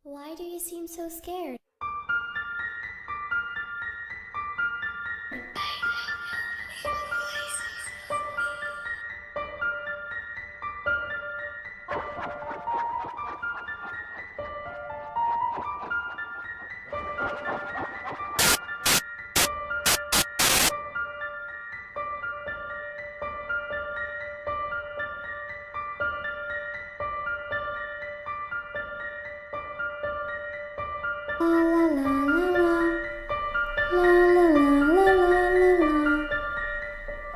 Why do you seem so scared?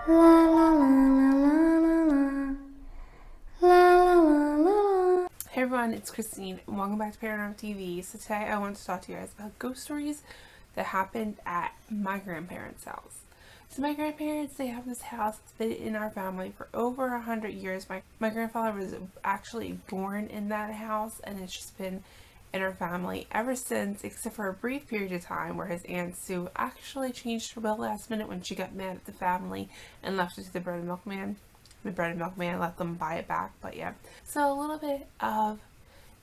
La la la la la la la la la la la. Hey everyone, it's Christine and welcome back to Paranormal TV. So today I want to talk to you guys about ghost stories that happened at my grandparents' house. So my grandparents, they have this house that's been in our family for over 100 years. My grandfather was actually born in that house, and it's just been in our family ever since, except for a brief period of time where his Aunt Sue actually changed her will last minute when she got mad at the family and left it to the bread and milk man. The bread and milk man let them buy it back, but yeah. So a little bit of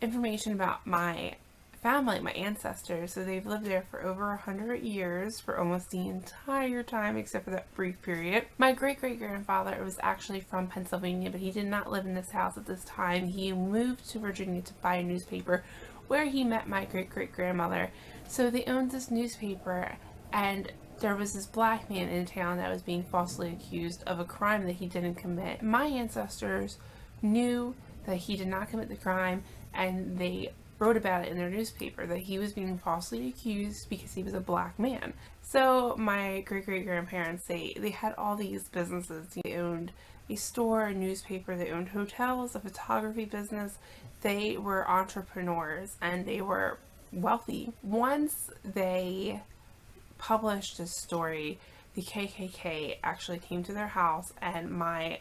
information about my family, my ancestors. So they've lived there for over 100 years, for almost the entire time except for that brief period. My great-great-grandfather was actually from Pennsylvania, but he did not live in this house at this time. He moved to Virginia to buy a newspaper where he met my great-great-grandmother. So they owned this newspaper, and there was this black man in town that was being falsely accused of a crime that he didn't commit. My ancestors knew that he did not commit the crime, and they wrote about it in their newspaper that he was being falsely accused because he was a black man. So my great-great-grandparents, they had all these businesses. They owned a store, a newspaper, they owned hotels, a photography business. They were entrepreneurs and they were wealthy. Once they published this story, the KKK actually came to their house, and my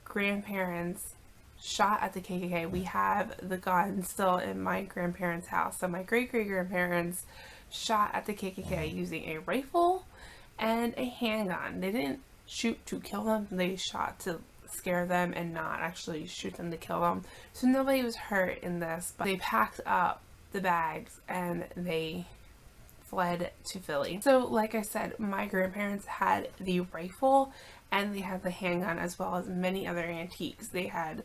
grandparents shot at the KKK. We have the gun still in my grandparents' house. So my great-great-grandparents shot at the KKK using a rifle and a handgun. They didn't shoot to kill them, they shot to scare them and not actually shoot them to kill them. So nobody was hurt in this, but they packed up the bags and they fled to Philly. So like I said, my grandparents had the rifle and they had the handgun, as well as many other antiques. They had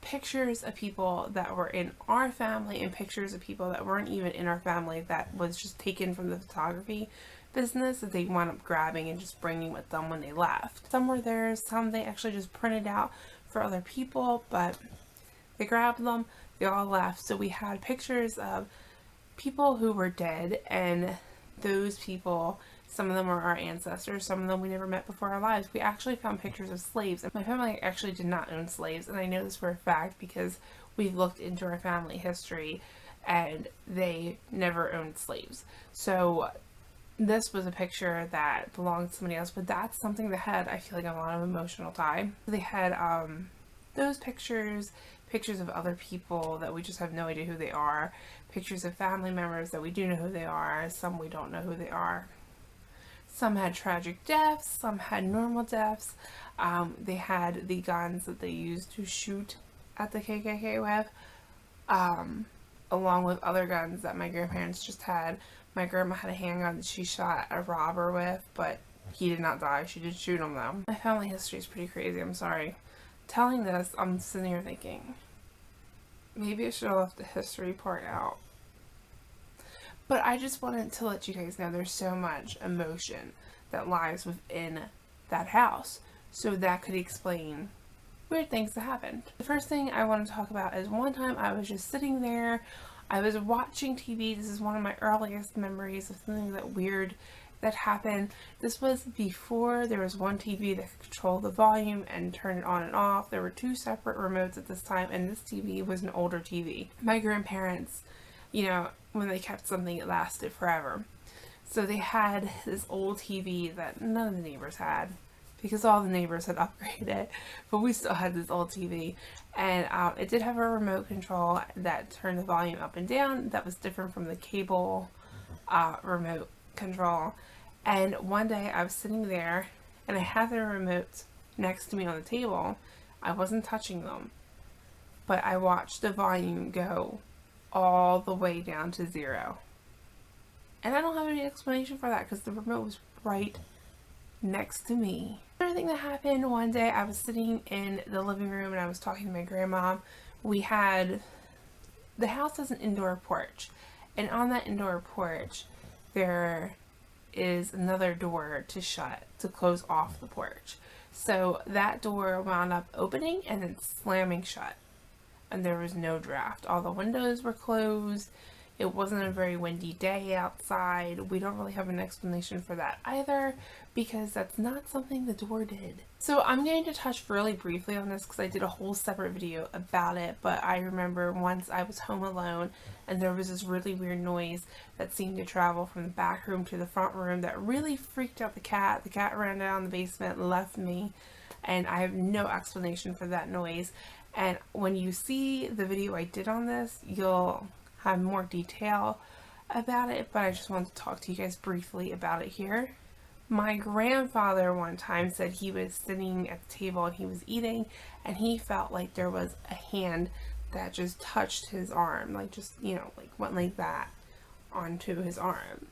pictures of people that were in our family and pictures of people that weren't even in our family that was just taken from the photography business that they wound up grabbing and just bringing with them when they left. Some were theirs, some they actually just printed out for other people, but they grabbed them, they all left. So we had pictures of people who were dead, and those people, some of them were our ancestors, some of them we never met before our lives. We actually found pictures of slaves. My family actually did not own slaves, and I know this for a fact because we've looked into our family history and they never owned slaves. So this was a picture that belonged to somebody else, but that's something that had, I feel like, a lot of emotional tie. They had those pictures of other people that we just have no idea who they are, pictures of family members that we do know who they are, some we don't know who they are. Some had tragic deaths, some had normal deaths. They had the guns that they used to shoot at the KKK with, along with other guns that my grandparents just had. My grandma had a handgun that she shot a robber with, but he did not die. She did shoot him though. My family history is pretty crazy, I'm sorry. Telling this, I'm sitting here thinking, maybe I should have left the history part out. But I just wanted to let you guys know there's so much emotion that lies within that house. So that could explain weird things that happened. The first thing I want to talk about is one time I was just sitting there, I was watching TV. This is one of my earliest memories of something that weird that happened. This was before there was one TV that could control the volume and turn it on and off. There were two separate remotes at this time, and this TV was an older TV. My grandparents, you know, when they kept something, it lasted forever. So they had this old TV that none of the neighbors had, because all the neighbors had upgraded, but we still had this old TV, and it did have a remote control that turned the volume up and down. That was different from the cable remote control. And one day I was sitting there and I had the remote next to me on the table. I wasn't touching them, but I watched the volume go all the way down to 0. And I don't have any explanation for that because the remote was right next to me. Another thing that happened one day, I was sitting in the living room and I was talking to my grandma. The house has an indoor porch, and on that indoor porch there is another door to close off the porch. So that door wound up opening and then slamming shut, and there was no draft. All the windows were closed. It wasn't a very windy day outside. We don't really have an explanation for that either, because that's not something the door did. So I'm going to touch really briefly on this because I did a whole separate video about it, but I remember once I was home alone and there was this really weird noise that seemed to travel from the back room to the front room that really freaked out the cat. The cat ran down the basement, left me, and I have no explanation for that noise. And when you see the video I did on this, you'll have more detail about it, but I just wanted to talk to you guys briefly about it here. My grandfather one time said he was sitting at the table and he was eating and he felt like there was a hand that just touched his arm, like just, you know, like went like that onto his arm.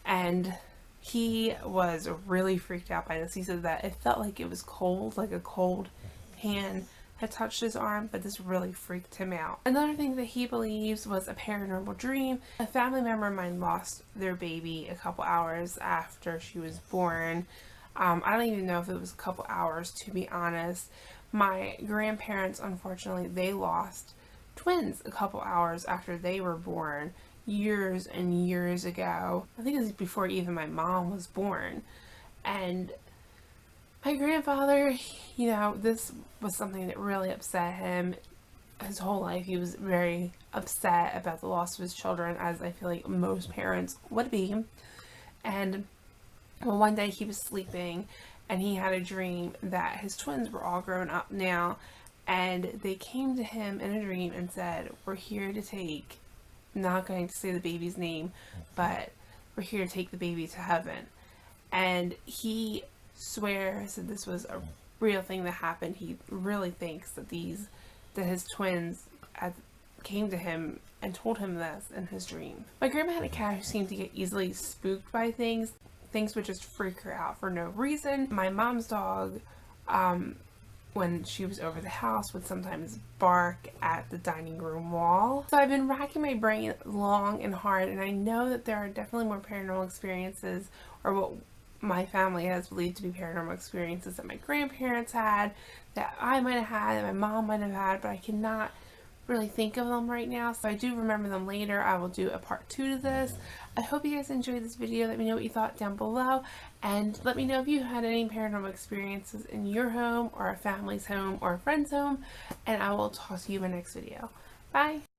And he was really freaked out by this. He said that it felt like it was cold, like a cold hand had touched his arm, but this really freaked him out. Another thing that he believes was a paranormal dream. A family member of mine lost their baby a couple hours after she was born. I don't even know if it was a couple hours, to be honest. My grandparents, unfortunately, they lost twins a couple hours after they were born years and years ago. I think it was before even my mom was born. And my grandfather, you know, this was something that really upset him. His whole life he was very upset about the loss of his children, as I feel like most parents would be. And well, one day he was sleeping and he had a dream that his twins were all grown up now, and they came to him in a dream and said, "We're here to take," I'm not going to say the baby's name, but "we're here to take the baby to heaven." And he swears that this was a real thing that happened. He really thinks that his twins came to him and told him this in his dream. My grandma had a cat who seemed to get easily spooked by things. Things would just freak her out for no reason. My mom's dog, when she was over the house, would sometimes bark at the dining room wall. So I've been racking my brain long and hard, and I know that there are definitely more paranormal experiences, or what my family has believed to be paranormal experiences, that my grandparents had, that I might have had, that my mom might have had, but I cannot really think of them right now. So I do remember them later. I will do a part 2 to this. I hope you guys enjoyed this video. Let me know what you thought down below, and let me know if you had any paranormal experiences in your home, or a family's home, or a friend's home, and I will talk to you in my next video. Bye!